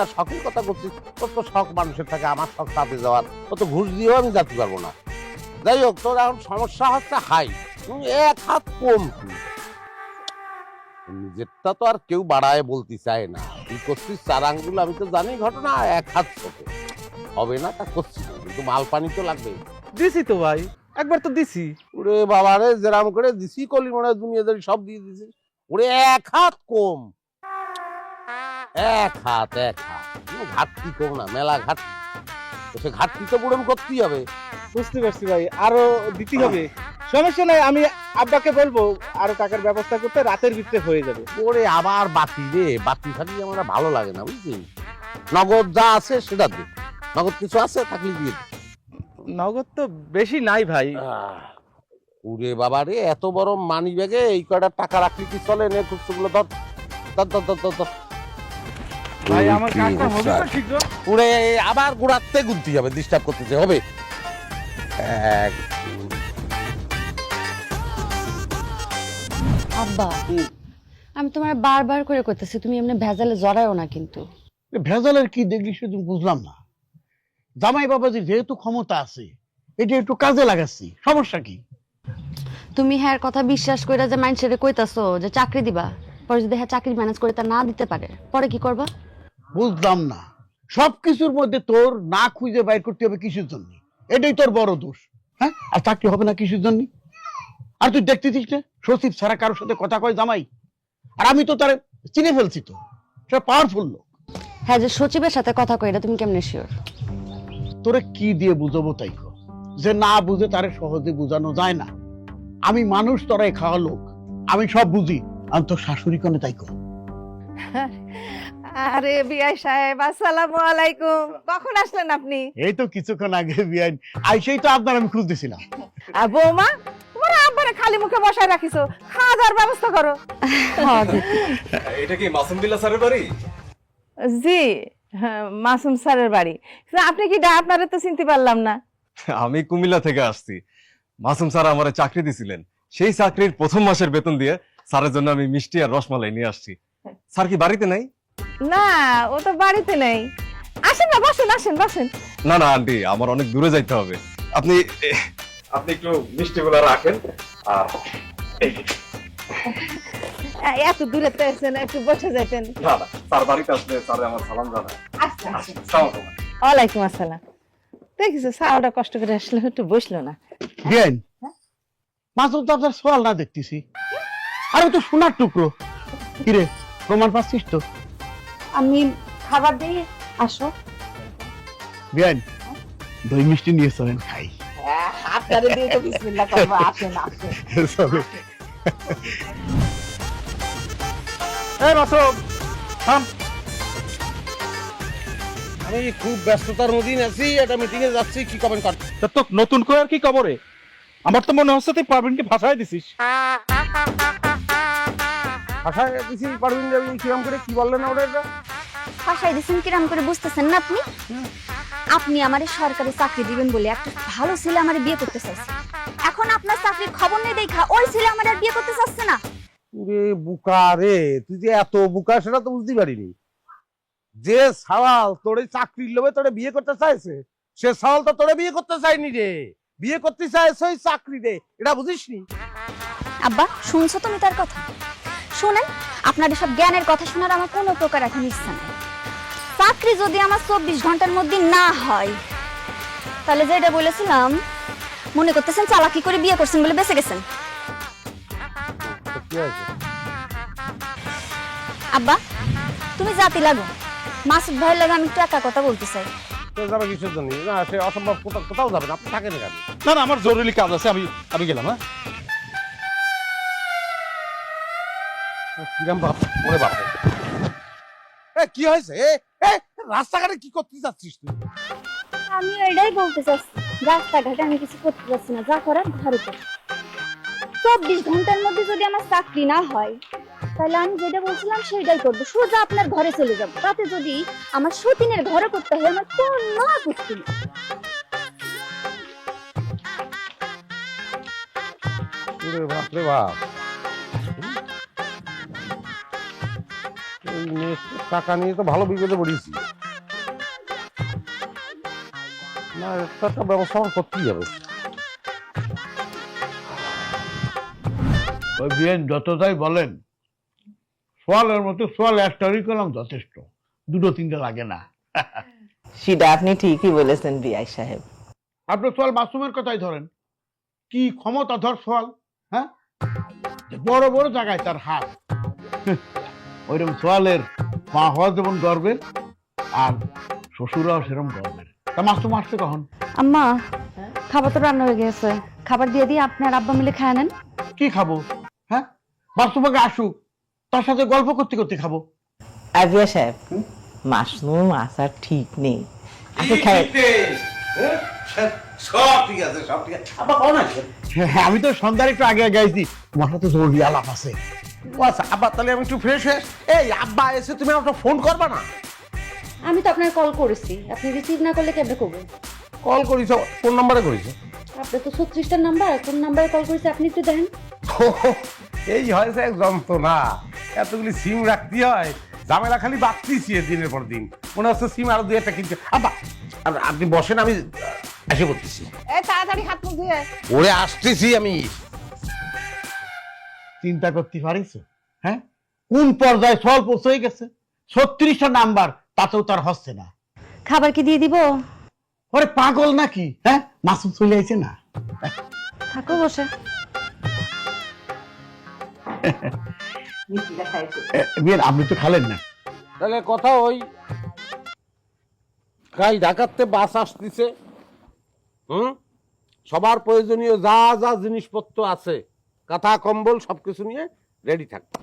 আর শখের কথা করছিস, তোর তো শখ মানুষের থাকে, আমার শখ তাতে যাওয়ার, ও তো ঘুষ দিয়েও আমি যেতে পারবো না। যাই হোক, তোর এখন সমস্যা হচ্ছে হাইট, এক হাত কম কি? নিজেরটা তো আর কেউ বাড়ায় বলতে চায় না। তুই করছিস 4 আঙ্গুল, আমি তো জানি ঘটনা, এক হাত ছোট হবে না, তা করছিস না। কিন্তু মাল পানি তো লাগবে। দিছি তো ভাই, একবার তো দিছি। ওরে বাবারে, যেরাম করে দিছি কলি মনে হয় দুনিয়াদারি সব দিয়ে দিছিস। ওরে এক হাত কম, এক হাত কোনো ঘাটতি কম না, মেলা ঘাটতি। তো সে ঘাটতি তো পূরণ করতেই হবে। বুঝতে পারছি ভাই, আরো দিতে হবে। সমস্যা নাই, আমি আব্বাকে বলবো আরো টাকার ব্যবস্থা করতে, রাতের ভিতরে হয়ে যাবে। ওরে আবার বাতি রে, বাতি ফাটি আমার ভালো লাগে না, বুঝলি? নগদ যা আছে সেটা দে। নগদ কিছু আছে থাকলে দিয়ে দে। নগদ তো বেশি নাই ভাই। ওরে বাবা রে, এত বড় মানি ব্যাগে এই কয়টা টাকা রাখলে কি চলে? নে খুচরোগুলো ধর ধর ধর ধর ধর ধর। ভাই আমার কাজটা হবে তো ঠিক তো? ওরে আবার গোড়াতে গুনতে যাবে, ডিস্টার্ব করতেছে। হবে এক, আব্বা আমি তোমার বারবার করে কইতেছি তুমি এমনি ভেজালে জড়ায়ও না কিন্তু। ভেজালের কি দেখলি শুধু বুঝলাম না। জামাই বাবাজি যেহেতু ক্ষমতা আছে, এটা একটু কাজে লাগাচ্ছি, সমস্যা কি? তুমি হ্যাঁ কথা বিশ্বাস কইরা যে মাইন্ডসেটে কইতাছো যে চাকরি দিবা, পরে যদি হ্যাঁ চাকরি ম্যানেজ করে তা না দিতে পারে, পরে কি করবা? বুঝলাম না, সবকিছুর মধ্যে তোর না খুঁজে বাইর করতে হবে কিসের জন্য? এটাই তোর বড় দোষ। হ্যাঁ, আর চাকরি হবে না কিসের জন্য? আর তুই দেখতেছিস না সচিব ছাড়া কারোর সাথে কথা কয় জামাই? আর আমি তো তারে চিনে ফেলছি, তো সে পাওয়ারফুল লোক। হ্যাঁ, যে সচিবের সাথে কথা কই এটা তুমি কেমনে শিওর? তোরে কি দিয়ে বুঝাবো তাই কর, যে না বুঝে তারে সহজে বুঝানো যায় না। আমি মানুষ, তোরাই খাওয়া লোক, আমি সব বুঝি। আমি তো শাশুড়ি কোনে তাই কর। আরে বিআই সাহেব, আসসালামু আলাইকুম। কখন আসলেন আপনি? এই তো কিছুক্ষণ আগে বিয়াইন আইসেই তো আপনার আমি খুঁজতেছিলাম। আর বৌমা, তোমার আব্বারে খালি মুখে বসায় রাখিছো, খাওয়া দাওয়ার ব্যবস্থা করো। এটা কি মাসুম বিল্লাহ স্যারের বাড়ি? জি, হ্যাঁ, মাসুম স্যারের বাড়ি। আপনি কি আপনারে তো চিনতে পারলাম না। আমি কুমিল্লা থেকে আসছি। মাসুম স্যার আমারে চাকরি দিছিলেন, সেই চাকরির প্রথম মাসের বেতন দিয়ে স্যারের জন্য আমি মিষ্টি আর রসমালাই নিয়ে আসছি। স্যার কি বাড়িতে নাই? না, ও তো বাড়িতে নেই। আসেন না, বসেন, আসেন বসেন। না না আন্টি, আমার অনেক দূরে যাইতে হবে। আপনি আপনি একটু মিষ্টিগুলো রাখেন। আর এত দূরে তো এসেছেন, একটু বসে যাইতেন। না না, স্যার বাড়িতে আসলে স্যারে আমার সালাম জানায়। আচ্ছা, আসেন। আসসালামু আলাইকুম। ওয়ালাইকুম আসসালাম। দেখিস সারাটা কষ্ট করে আসলে একটু বসলো না। বিয়াইন মাসুদ তো আপনার সোয়াল না দেখতেছি, আর তো সোনার টুকরো। কিরে, প্রমাণ পাচ্ছিস তো? আমি খাবার দিই, আসো। বিয়াইন দই মিষ্টি নিয়ে চলেন খাই। আপনারে দিয়ে তো বিসমিল্লাহ করব। আসেন আসেন। চলে। এই মাসুম, থাম। আমি খুব ব্যস্ততার মধ্যে আছি, একটা মিটিং এ যাচ্ছি। কি কমেন্ট কর? তা তো নতুন করে আর কি খবরে? আমার তো মনে হচ্ছে তুই পারবিনকে ভাষায় দিছিস। ভাষায় দিছি পারবিন যাবি কিরম করে? কি বললেন না ওটা? ভাষায় দিছেন কিরাম করে বুঝতেছেন না আপনি? আপনি আমারে সরকারি চাকরি দিবেন বলে একটা ভালো ছেলে আমারে বিয়ে করতে চাইছে। এখন আপনার চাকরির খবর নেই দেখা ওই ছেলে আমারে আর বিয়ে করতে চাচ্ছে না। রে বুকা রে, তুই যে এত বুকা সেটা তো বুঝতে পারিনি। যে সাওয়াল তোরে চাকরির লোভে তোরে বিয়ে করতে চাইছে, সে সাওয়াল তো তোরে বিয়ে করতে চায়নি রে, বিয়ে করতে চাইছে ওই চাকরি রে। এটা বুঝিসনি? আব্বা, শুনছো তুমি তার কথা? শুনেন, আপনার এসব জ্ঞানের কথা শোনার আমার কোনো প্রকার এখন ইচ্ছা নেই। চাকরি যদি আমার 24 ঘন্টার মধ্যে না হয়, তাহলে যেটা বলেছিলাম মনে করতেছেন চালাকি করে বিয়ে করছেন বলে বেঁচে গেছেন। কি হয়েছে? আব্বা, তুমি জাতি লাগো, মাসুদ ভাইয়ের লাগে আমি একটু একা কথা বলতে চাই। তো যাবে কিসের জন্য? না, সে অসম্ভব, কোথাও যাবে না। আপনি থাকেন এখানে। না না, আমার জরুরি কাজ আছে, আমি গেলাম। হ্যাঁ, কিরম বাপ, ওরে বাপ। কি হয়েছে? রাস্তাঘাটে কি করতে যাচ্ছিস তুই? আমি এটাই বলতে চাচ্ছি, রাস্তাঘাটে আমি কিছু করতে যাচ্ছি না, যা করার ঘরে করব। 24 ঘন্টার মধ্যে যদি আমার চাকরি না হয়, তাহলে আমি যেটা বলছিলাম সেটাই করবো, সোজা আপনার ঘরে চলে যাবো। তাতে যদি আমার সতীনের ঘরে করতে হয়, আমার কোনো আপত্তি নেই। ওরে বাপ রে বাপ, টাকা নিয়ে তো ভালো বিপদে পড়েছি। না, একটা ব্যবস্থা আমার করতেই হবে। ওই বিয়েন যত যাই বলেন, সোয়ালের মতো সোয়াল একটারই করলাম যথেষ্ট, দুটো তিনটে লাগে না। সেটা আপনি ঠিকই বলেছেন বিআই সাহেব। আপনি সোয়াল মাসুমের কথাই ধরেন, কি ক্ষমতাধর সোয়াল, হ্যাঁ, যে বড় বড় জায়গায় তার হাত। ওইরকম সোয়ালের মা হওয়া যেমন গর্বের, আর শ্বশুরাও সেরকম গর্বের। তা মাসুম আসছে কখন? আম্মা, খাবার তো রান্না হয়ে গেছে, খাবার দিয়ে দিয়ে আপনি আর আব্বা মিলে খায় নেন। কি খাবো? হ্যাঁ, মাসুম আগে আসুক, তার সাথে গল্প করতে করতে খাবো। আর বিআই সাহেব, মাশরুম আসার ঠিক নেই, আপনি খাই। সব ঠিক আছে, সব ঠিক আছে। আব্বা কখন আসবেন? হ্যাঁ, আমি তো সন্ধ্যার একটু আগে গাইছি, তোমার সাথে জরুরি আলাপ আছে। ও আচ্ছা, আব্বা তাহলে আমি একটু ফ্রেশ হয়ে, এই আব্বা এসে তুমি আমাকে ফোন করবা না? আমি তো আপনার কল করেছি, আপনি রিসিভ না করলে কেমনে করবেন? কল করিস, কোন নাম্বারে করিস? আপনি তো 36টা নাম্বার, কোন নাম্বারে কল করেছে আপনি একটু দেখেন। এই হয়েছে এক যন্ত্রণা, এতগুলি সিম রাখতে হয়, ঝামেলা খালি বাড়তিছি দিনের পর দিন। মনে হচ্ছে সিম আরো 2-1টা কিনতে। আব্বা আপনি বসেন, আমি এসে করতেছি। এই তাড়াতাড়ি হাত মুখ ধুয়ে। ওরে আসতেছি আমি। চিন্তা করতে পারিস? হ্যাঁ, কোন পর্যায়ে সোয়াল পৌঁছে গেছে, 36টা নাম্বার, তাতেও তার হচ্ছে না। খাবার কি দিয়ে দিব? ওরে পাগল নাকি? হ্যাঁ, মাসুম চলে আইছে না। থাকো বসে। বিয়ের আপনি তো খালেন না। তাহলে কথা ওই কাই ঢাকাতে বাস আসতেছে, সবার প্রয়োজনীয় যা যা জিনিসপত্র আছে, কাঁথা কম্বল সবকিছু নিয়ে রেডি থাকবে।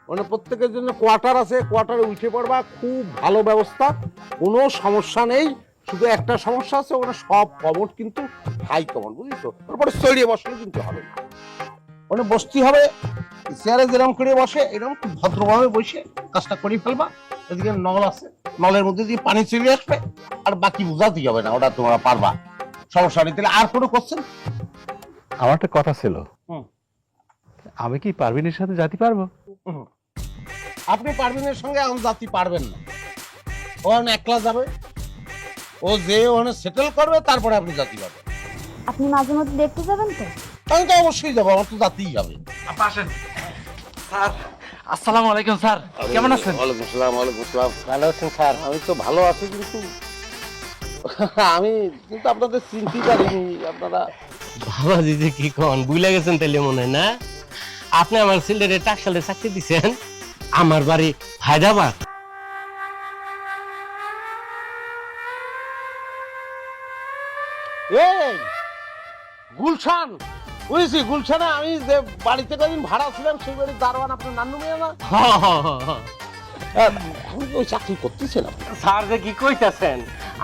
মানে প্রত্যেকের জন্য কোয়ার্টার আছে, কোয়ার্টারে উঠে পড়বা, খুব ভালো ব্যবস্থা, কোনো সমস্যা নেই। শুধু একটা সমস্যা আছে, ওখানে সব কমোড কিন্তু হাই কমোড, বুঝিস? তারপরে চড়িয়ে বসলে কিন্তু হবে না, ওখানে বসতে হবে চেয়ারে যেরকম করে বসে, এরকম খুব ভদ্রভাবে বসে কাজটা করে ফেলবা। এদিকে নল আছে, নলের মধ্যে দিয়ে পানি চলে আসবে, আর বাকি বোঝাতেই হবে না, ওটা তোমরা পারবা, সমস্যা নেই। তাহলে আর কোনো কোশ্চেন? আমার একটা কথা ছিল, হুম। আমি কি পারভিনের সাথে যেতে পারবো? আপনি পারভিনের সঙ্গে এখন জাতি পারবেন না, ও একলা যাবে, ও যে ওখানে সেটেল করবে, তারপরে আপনি জাতি পাবেন। আপনি মাঝে মধ্যে দেখতে যাবেন তো? আমি তো অবশ্যই যাবো, আমার তো জাতিই যাবে। আসেন স্যার। আসসালামু আলাইকুম স্যার, কেমন আছেন? ওয়ালাইকুম আসসালাম। ওয়ালাইকুম আসসালাম। ভালো আছেন স্যার? আমি তো ভালো আছি, কিন্তু আমি কিন্তু আপনাদের চিনতে পারিনি। আপনারা বাবা দিদি কি কোন বুইলা গেছেন তাইলে মনে হয় না? আপনি আমার ছেলেরে টাকশালে চাকরি দিছেন, আমার বাড়ি হায়দ্রাবাদ। এই গুলশান, বুঝেছি, গুলশানে আমি যে বাড়িতে কদিন ভাড়া ছিলাম, সেই বাড়ির দারোয়ান আপনার নান্নু মেয়ে না? ওই চাকরি করতেছেন আপনি? স্যার যে কি কইতাছেন,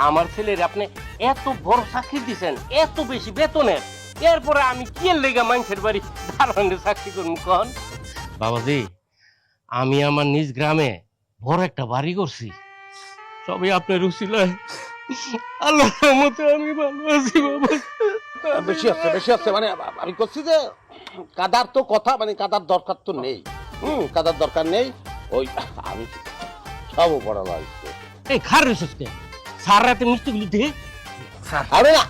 আমার ছেলের আপনি এত বড় চাকরি দিছেন, এত বেশি বেতনের, এরপরে আমি কি এর লেগা মানুষের বাড়ি দারোয়ানের চাকরি করব কোন? বাবাজি, আমি আমার নিজ গ্রামে বড় একটা বাড়ি করছি, সবই আপনার উসিলায়। আল্লাহর রহমতে আমি ভালো আছি বাবা। বেশি আছে, বেশি আছে, মানে আমি করছি যে কাদার তো কথা, মানে কাদার দরকার তো নেই। কাদার দরকার নেই, ওই আমি সব পড়া লাগছে। এই খার রইছস স্যার রাতে মিষ্টিগুলি দিয়ে। আরে না,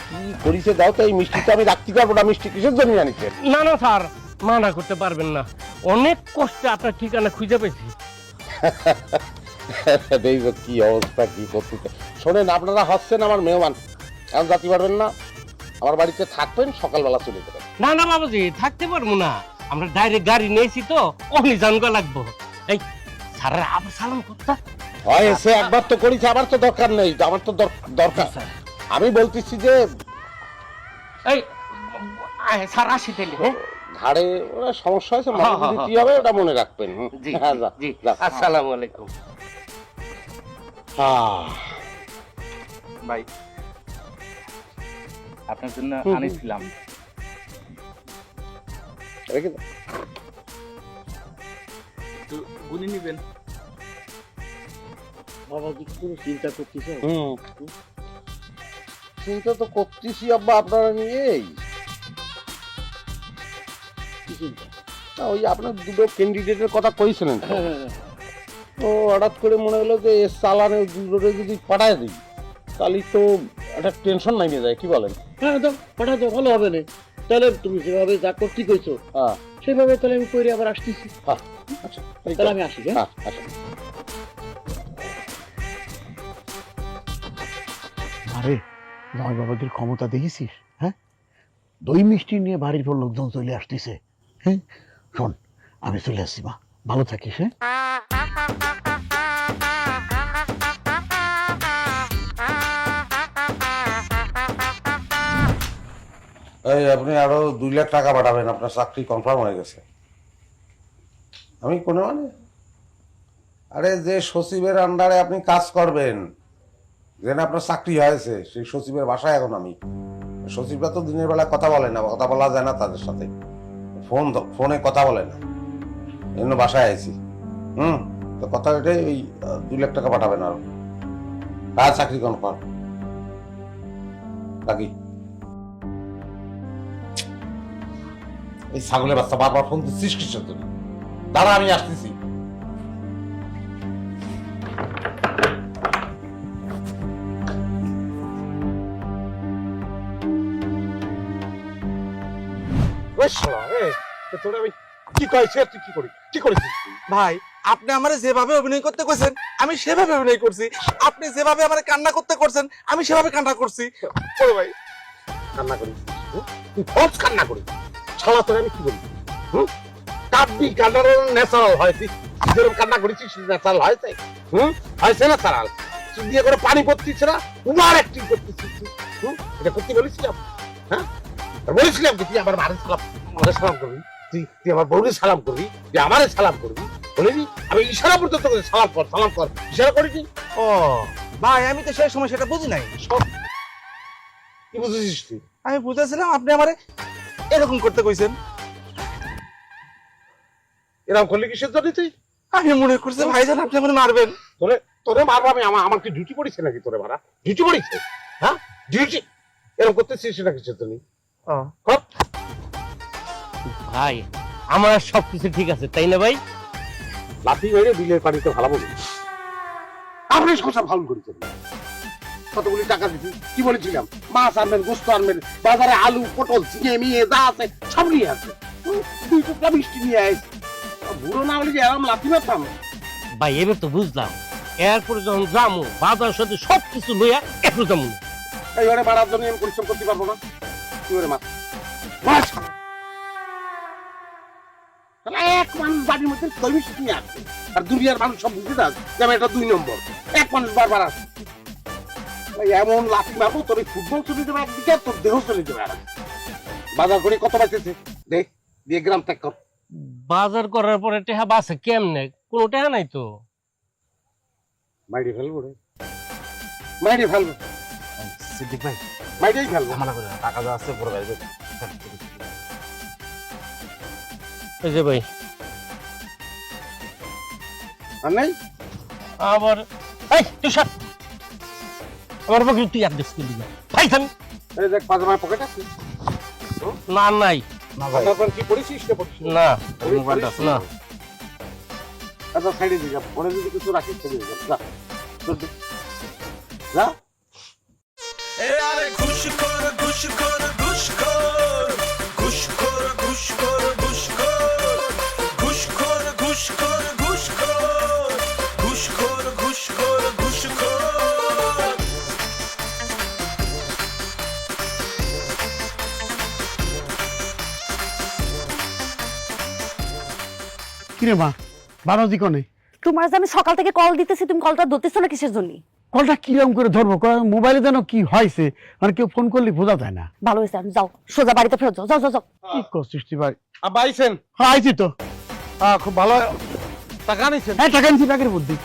কি করিছে দাও তো, এই মিষ্টিটা আমি রাখতে পারবো না। মিষ্টি কিসের জন্য আনিছেন? না না স্যার, মানা করতে পারবেন না, অনেক কষ্টে আপনার ঠিকানা খুঁজে পেয়েছি। দেখব কি অবস্থা, কি করতে। শোনেন, আপনারা হচ্ছেন আমার মেহমান, এখন যাতে পারবেন না, আমার বাড়িতে থাকবেন, সকালবেলা চলে যাবেন। না না বাবাজি, থাকতে পারবো না, আমরা ডাইরেক্ট গাড়ি নিয়েছি তো, অগ্নি জানগা লাগবো। এই স্যারের আবার সালাম করতে হয়, এসে একবার তো করেছে, আবার তো দরকার নেই, আমার তো দরকার। আমি বলতেছি যে এই স্যার আসি তাইলে। হ্যাঁ, ঘাড়ে ওরা সমস্যা হয়েছে, মাথা দিতে হবে, ওটা মনে রাখবেন। জি হ্যাঁ, যা, জি, যা। আসসালামু আলাইকুম। ভাই, আপনার জন্য আনিছিলাম। রেখে দাও। গুনি নিবেন। বাবা কি কোনো চিন্তা করতেছে? চিন্তা তো করতেছি আব্বা, আপনারা নিয়েই। কি চিন্তা? না, ওই আপনার দুটো ক্যান্ডিডেটের কথা কইছিলেন তো। তো হঠাৎ করে মনে হলো যে এর চালানে দুটোরে যদি পাঠায় দিই, তাহলে তো একটা টেনশন নামিয়ে যায়, কি বলেন? হ্যাঁ তো পাঠাতে ভালো হবে না, তাহলে তুমি যেভাবে যা করতে কইছো সেভাবে তাহলে আমি কইরে আবার আসতেছি। আচ্ছা তাহলে আমি আসি। হ্যাঁ আচ্ছা। আরে জয় বাবাদের ক্ষমতা দেখেছিস? হ্যাঁ, দই মিষ্টি নিয়ে বাড়ির পর লোকজন চলে আসতেছে। হ্যাঁ শোন, আমি চলে আসছি মা, ভালো থাকিস। হ্যাঁ এই আপনি আরো 2 লাখ টাকা পাঠাবেন, আপনার চাকরি কনফার্ম হয়ে গেছে। আমি কোনো মানে, আরে যে সচিবের আন্ডারে আপনি কাজ করবেন, যেখানে আপনার চাকরি হয়েছে, সেই সচিবের বাসায় এখন আমি। সচিবরা তো দিনের বেলা কথা বলে না, কথা বলা যায় না তাদের সাথে, ফোনে কথা বলে না, এই জন্য বাসায় আইছি। তো কথা এটাই, ওই 2 লাখ টাকা পাঠাবেন আরো, কাজ চাকরি কনফার্ম। বাকি এই ছাগলের বাচ্চা বারবার ফোন দিচ্ছিস কিসের জন্য? দাঁড়া, আমি আসতেছি। ভাই আপনি আমারে যেভাবে অভিনয় করতে কইছেন আমি সেভাবে অভিনয় করছি, আপনি যেভাবে আমারে কান্না করতে করছেন আমি সেভাবে কান্না করছি। ভাই কান্না করিস, তুই ফলস কান্না করিস, ছাড়া তোর আমি কি বলি? কাঁদবি, কান্নার ন্যাচারাল হয়। তুই যেরকম কান্না করেছিস ন্যাচারাল হয়েছে? হয়েছে ন্যাচারাল। তুই দিয়ে করে পানি পড়তিস না, উমার অ্যাক্টিং করতেছিস। এটা করতে বলেছিলাম? হ্যাঁ বলেছিলাম কি তুই আমার মারে সালাম করবি, তুই আমার বউরে সালাম করবি, তুই আমারে সালাম করবি, বলিনি? আমি ইশারা পর্যন্ত করে সালাম কর ইশারা করিনি। ও ভাই আমি তো সেই সময় সেটা বুঝি নাই। কি বুঝেছিস তুই? আমি বুঝেছিলাম আপনি আমারে এরকম করতে কইছেন। এরকম করলে কিসের জন্য তুই? আমি মনে করছি ভাইজান আপনি আমারে মারবেন। তোরে মারবো আমি? আমার কি ডিউটি পড়েছে নাকি তোরে মারা? ডিউটি পড়েছে? হ্যাঁ ডিউটি এরকম করতেছিস সেটা কিসের জন্য? ভাই আমার সবকিছু ঠিক আছে তাই না ভাই? লাঠি মেরে বিলের পানিতে ভালো বলি আপনি কথা ভালো করেছেন। কতগুলি টাকা দিচ্ছি, কি বলেছিলাম? মাছ আনবেন, গোস্ত আনবেন, বাজারে আলু পটল ঝিঙে মিয়ে যা আছে সব নিয়ে আসবে। 2 টুকরা মিষ্টি নিয়ে আসে। বুড়ো না হলে যে এরকম লাঠি মারতাম? ভাই এবার তো বুঝলাম, এরপরে যখন যামু বাজার সাথে সবকিছু লইয়া একটু যামু। এইবারে মারার জন্য আমি পরিশ্রম করতে পারবো না। কি করে মাছ মাছ এক মানুষ বাড়ির মধ্যে দই মিষ্টি নিয়ে আসবে, আর দুনিয়ার মানুষ সব বুঝে না যে আমি এটা 2 নম্বর। এক মানুষ বারবার আসবে, এমন লাঠি মারবো তোর ফুটবল চলে যাবে একদিকে, তোর দেহ চলে যাবে আর। বাজার করে কত বাঁচেছে দেখ, দিয়ে গ্রাম ত্যাগ কর। বাজার করার পরে টেহা বাসে কেমনে? কোনো টেহা নাই তো। মাইরে ফেলবো রে, মাইরে ফেলবো। সিদ্দিক ভাই মাইরেই ফেলবো। আমার টাকা যা আছে পুরো বাইরে এই যে ভাই আর নেই আবার এই তুই সব আমার পক্ষে তুই আর দেখতে দিবি ভাই থাম। এই দেখ পাজামার পকেট আছে না নাই না ভাই। আপনার কি পড়েছিস না পড়ছিস? না মোবাইলটা আছে না। আচ্ছা সাইডে দিই, পরে যদি কিছু রাখিস চলে যা, যা। এ আরে ঘুষখোর ঘুষখোর ঘুষখোর ঘুষখোর ঘুষখোর ঘুষখোর ঘুষখোর ঘুষখোর ঘুষখোর ঘুষখোর ঘুষখোর ঘুষখোর। কিরে মা, বারোজি কনে? তোমার যে আমি সকাল থেকে কল দিতেছি, তুমি কলটা ধরতেছো না কিসের জন্য? কলটা কিরকম করে ধরবো? মোবাইলে যেন কি হয়েছে, মানে কেউ ফোন করলে বোঝা যায় না। ভালো হয়েছে, আমি যাও সোজা বাড়িতে ফেরত যাও, যাও যাও যাও। কি করছিস তুই ভাই? আব্বা আইছেন? হ্যাঁ আইছি তো। হ্যাঁ খুব ভালো। টাকা নিছেন? হ্যাঁ টাকা নিচ্ছি, টাকার বুদ্ধি।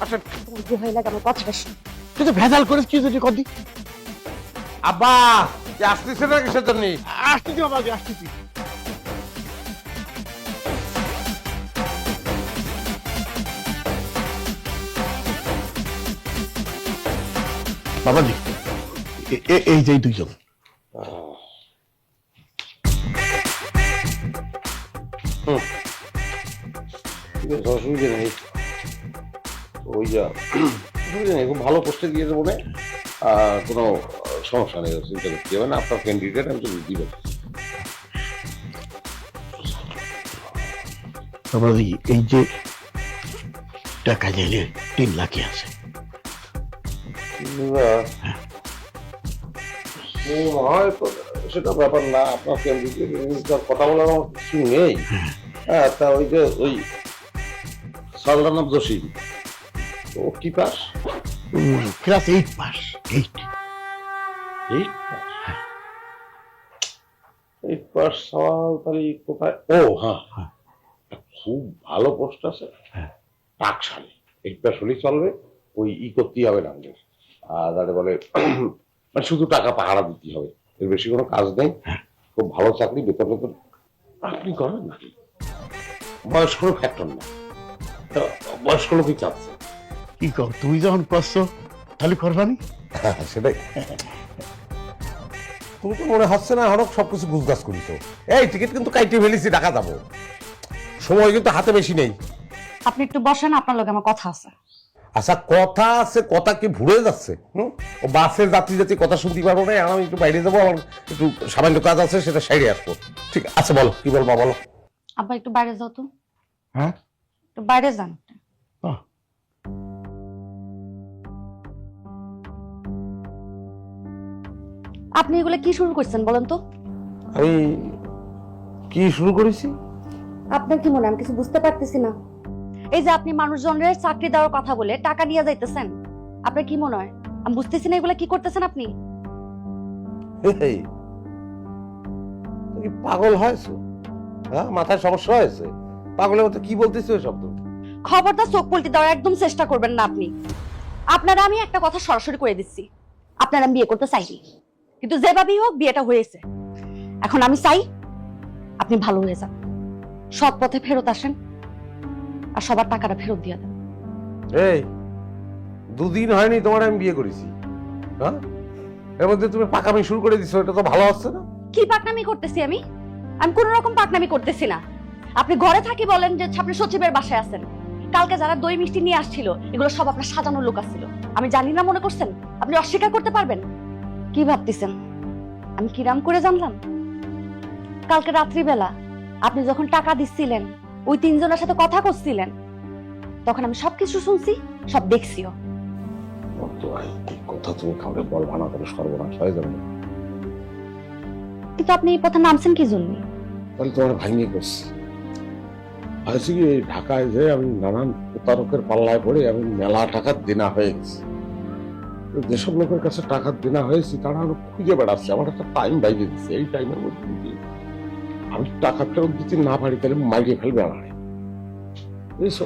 আচ্ছা তোমার যে হয়ে লাগে আমার কথা বেশি। তুই তো ভেজাল করিস কি যদি কদি? আব্বা আসতেছে না কিসের জন্য? আসতেছি বাবা, আসতেছি। বাবাজি এই যে 2 জন। অসুবিধা নেই, ওই যা অসুবিধা নেই, খুব ভালো পোস্টে দিয়ে দেবো না, কোনো সমস্যা নেই, চিন্তা করতে হবে না, আপনার ক্যান্ডিডেট আমি তো বুঝতে পারছি। বাবাজি এই যে টাকা চাইলে 3 লাখই আছে। সেটা ব্যাপার না, আপনার ক্যান্ডিডেট কথা বলার আমার কিছু নেই। হ্যাঁ, তা ওই যে ওই সালদানাব জসিম, ও কি পাস? Class 8 pass. 8 পাস সওয়াল তাহলে কোথায়? ও হ্যাঁ, খুব ভালো পোস্ট আছে টাকশালে। 8 পাস হলেই চলবে, ওই করতেই হবে না আমাদের। আর আরে বলে মানে শুধু টাকা পাহারা দিতে হবে, এর বেশি কোনো কাজ নেই। খুব ভালো চাকরি, বেতন বেতন আপনি করেন নাকি? বয়স্ক ফ্যাক্টর না, বয়স্ক লোকই চাচ্ছে। কি কর, তুমি যখন করছো তাহলে করবানি? সেটাই। তুমি তো মনে হচ্ছে না হরক সবকিছু গুজগাছ করিস। এই টিকিট কিন্তু কাইটে ফেলেছি, ঢাকা যাবো, সময় কিন্তু হাতে বেশি নেই। আপনি একটু বসেন, আপনার লগে আমার কথা আছে। আচ্ছা কথা আছে, কথা কি ভুলে যাচ্ছে? ও বাসের যাত্রী যাত্রী কথা শুনতে পারবো না, আমি একটু বাইরে যাবো, আমার একটু সামান্য কাজ আছে, সেটা সাইডে আসবো। ঠিক আছে, বলো কি বলবো বলো। আব্বা একটু বাইরে যাও তো। হ্যাঁ, একটু বাইরে যান। আপনি এগুলো কি শুরু করছেন বলেন তো? আমি কি শুরু করেছি? আপনার কি মনে হয় আমি কিছু বুঝতে পারতেছি না? এই যে আপনি মানুষজনের চাকরি দেওয়ার কথা বলে টাকা নিয়ে যাইতেছেন, আপনার কি মনে হয় আমি বুঝতেছি না এগুলা কি করতেছেন আপনি? এই, তুমি কি পাগল হয়েছো? হ্যাঁ, মাথায় সমস্যা হয়েছে? পাগলের মতো কি বলতেছো এসব? তো খবরদার চোখ পল্টি দেওয়ার একদম চেষ্টা করবেন না আপনি। আপনারা আমি একটা কথা সরাসরি করে দিচ্ছি, আপনারা আমি বিয়ে করতে চাইনি, কিন্তু যেভাবেই হোক বিয়েটা হয়েছে। এখন আমি চাই আপনি ভালো হয়ে যান, সৎ পথে ফেরত আসেন, আর সবার টাকাটা ফেরত দিয়ে দেন। এই, 2 দিন হয়নি তোমার আমি বিয়ে করেছি, হ্যাঁ, এর মধ্যে তুমি পাকামি শুরু করে দিছো, এটা তো ভালো হচ্ছে না। কি পাকনামি করতেছি আমি? আমি কোন রকম পাকনামি করতেছি না। আপনি ঘরে থাকি বলেন যে আপনি সচিবের বাসায় আছেন, কালকে যারা দই মিষ্টি নিয়ে আসছিল এগুলো সব আপনার সাজানোর লোক আসছিল, আমি জানি না মনে করছেন? আপনি অস্বীকার করতে পারবেন? কি ভাবতেছেন আমি কিরাম করে জানলাম? কালকে রাত্রিবেলা আপনি যখন টাকা দিচ্ছিলেন, ওই 3 জনের সাথে কথা করছিলেন, তখন আমি সবকিছু শুনছি, সব দেখছিও। কথা তুমি কাউকে বলবা না, করে সর্বনাশ হয়ে যাবে। কিন্তু আপনি এই পথে নামছেন কি জন্য? তাহলে তোমার ভাঙিয়ে করছি হয়েছে কি, ঢাকায় যে আমি নানান প্রতারকের পাল্লায় পড়ে আমি মেলা টাকা দেনা হয়ে গেছি। যেসব লোকের কাছে টাকা দেনা হয়েছে তারা আরো খুঁজে বেড়াচ্ছে, আমার একটা টাইম বাইরে দিচ্ছে, এই টাইমের মধ্যে যদি আমি টাকা ফেরত দিতে না পারি তাহলে মাইরে ফেলবে আমায়, বুঝছো?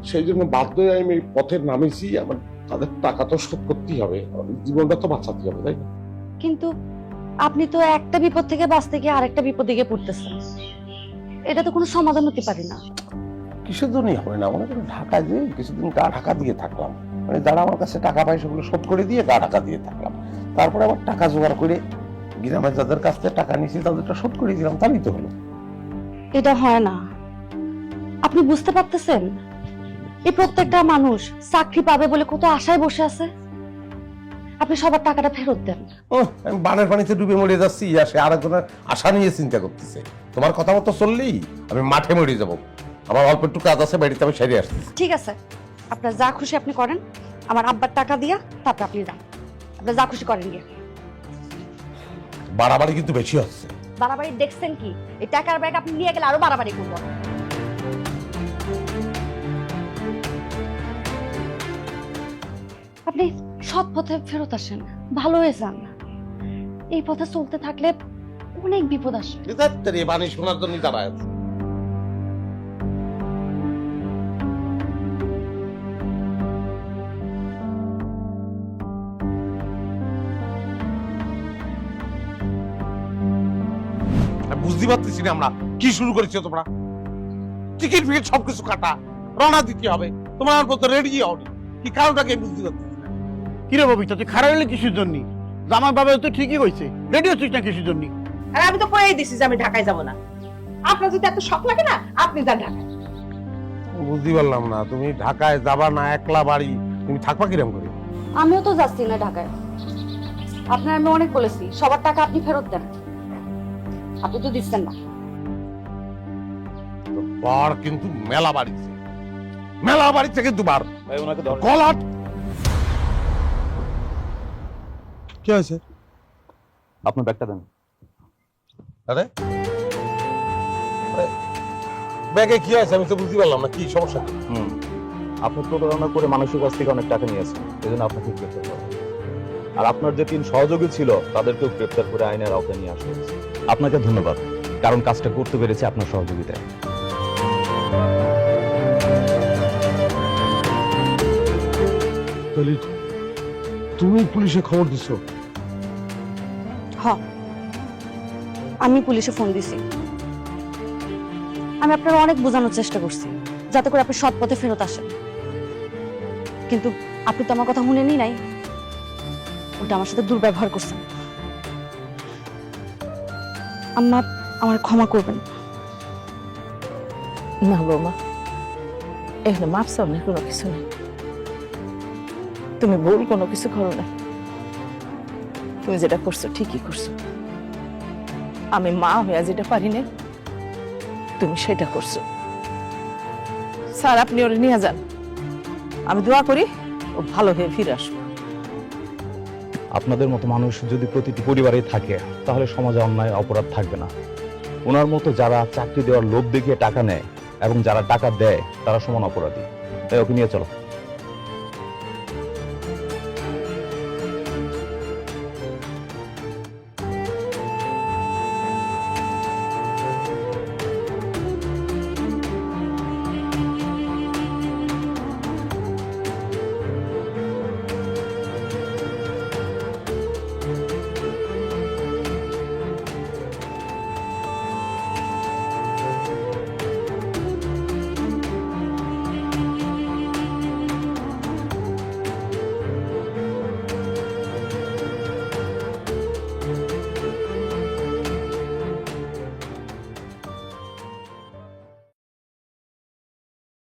সেই জন্য বাধ্য হয়ে আমি এই পথে নামেছি। আমার তাদের টাকা তো শোধ করতেই হবে, জীবনটা তো বাঁচাতে হবে, তাই না? কিন্তু আপনি তো একটা বিপদ থেকে বাঁচতে গিয়ে আরেকটা বিপদে গিয়ে পড়তেছেন, এটা তো কোনো সমাধান হতে পারে না। কিসের জন্যই হবে না, মনে করেন ঢাকায় যে কিছুদিন গা ঢাকা দিয়ে থাকলাম, মানে যারা আমার কাছে টাকা পায় সেগুলো শোধ করে দিয়ে গা ঢাকা দিয়ে থাকলাম, তারপরে আবার টাকা জোগাড় করে গ্রামে যাদের কাছ থেকে টাকা নিয়েছি তাদেরটা শোধ করে দিলাম, তাই তো হলো। এটা হয় না, আপনি বুঝতে পারতেছেন? এই প্রত্যেকটা মানুষ চাকরি পাবে বলে কত আশায় বসে আছে, আপনি সবার টাকাটা ফেরত দেন। আমি বানের পানিতে ডুবে মরে যাচ্ছি, সে আরেকজনের আশা নিয়ে চিন্তা করতেছে। তোমার কথা মতো চললেই আমি মাঠে মরে যাব, আমার অল্প একটু কাজ আছে বাড়িতে, আমি সেরে আসছি। ঠিক আছে, আপনার যা খুশি আপনি করেন, আমার আব্বার টাকা দিয়া তারপর আপনি যান, আপনার যা খুশি করেন গিয়ে। বাড়াবাড়ি কিন্তু বেশি হচ্ছে। বাড়াবাড়ি দেখছেন কি? এই টাকার ব্যাগ আপনি নিয়ে গেলে আরো বাড়াবাড়ি করবো। আপনি সৎ পথে ফেরত আসেন, ভালো হয়ে যান। এই পথে চলতে থাকলে অনেক বিপদ আসবে। বাণী শোনার জন্য দাঁড়ায় আছে। বুঝতে পারতেছি না আমরা কি শুরু করেছি। তোমরা টিকিট ফিকিট সবকিছু কাটা, রওনা দিতে হবে, তোমার মতো রেডি হওনি, কি কারণটাকে বুঝতে পারতেছি না। কিরে ববিতা, তুই খারাপ হলে কিসের জন্য? জামাই বাবা তো ঠিকই কইছে, রেডি হচ্ছিস না কিসের জন্য? আর আমি তো কয়েই দিছি যে আমি ঢাকায় যাব না। আপনার যদি এত শখ লাগে না, আপনি যান ঢাকায়। বুঝতে পারলাম না, তুমি ঢাকায় যাবা না, একলা বাড়ি, তুমি থাকবা কিরম করে? আমিও তো যাচ্ছি না ঢাকায়। আপনার আমি অনেক বলেছি সবার টাকা আপনি ফেরত দেন, আপনি তো দিচ্ছেন না। বার কিন্তু মেলা বাড়িছে কিন্তু বার ভাই ওনাকে ধর। গলাট কি হয়েছে? আপনার ব্যাগটা দেন। আরে ব্যাগে কি আছে আমি তো বুঝতে পারলাম না, কি সমস্যা কি? আপনি প্রতারণা করে মানুষের কাছ থেকে অনেক টাকা নিয়েছেন, এই জন্য আপনাকে গ্রেপ্তার করা হয়েছে। আর আপনার যে 3 সহযোগী ছিল তাদেরকেও গ্রেপ্তার করে আইনের আওতায় নিয়ে আসা হয়েছে। আপনাকে ধন্যবাদ, কারণ কাজটা করতে পেরেছে আপনার সহযোগিতায়। তাহলে তুমি পুলিশে খবর দিছো? আমি পুলিশে ফোন দিছি। আমি আপনার অনেক বোঝানোর চেষ্টা করছি যাতে করে আপনি সৎ পথে ফেরত আসেন, কিন্তু আপনি তো আমার কথা শুনেনি নাই, ওটা আমার সাথে দুর্ব্যবহার করছেন। আম্মা আমার ক্ষমা করবেন। না বৌমা, এখানে মাপ চাওয়ার কোনো কিছু নেই। তুমি ভুল কোনো কিছু করো না, তুমি যেটা করছো ঠিকই করছো। আমি মা হইয়া যেটা পারি না তুমি সেটা করছো। স্যার আপনি ওরে নিয়ে যান, আমি দোয়া করি ও ভালো হয়ে ফিরে আসবো। আপনাদের মতো মানুষ যদি প্রতিটি পরিবারে থাকে তাহলে সমাজে অন্যায় অপরাধ থাকবে না। ওনার মতো যারা চাকরি দেওয়ার লোভ দেখিয়ে টাকা নেয় এবং যারা টাকা দেয় তারা সমান অপরাধী। তাই ওকে নিয়ে চলো।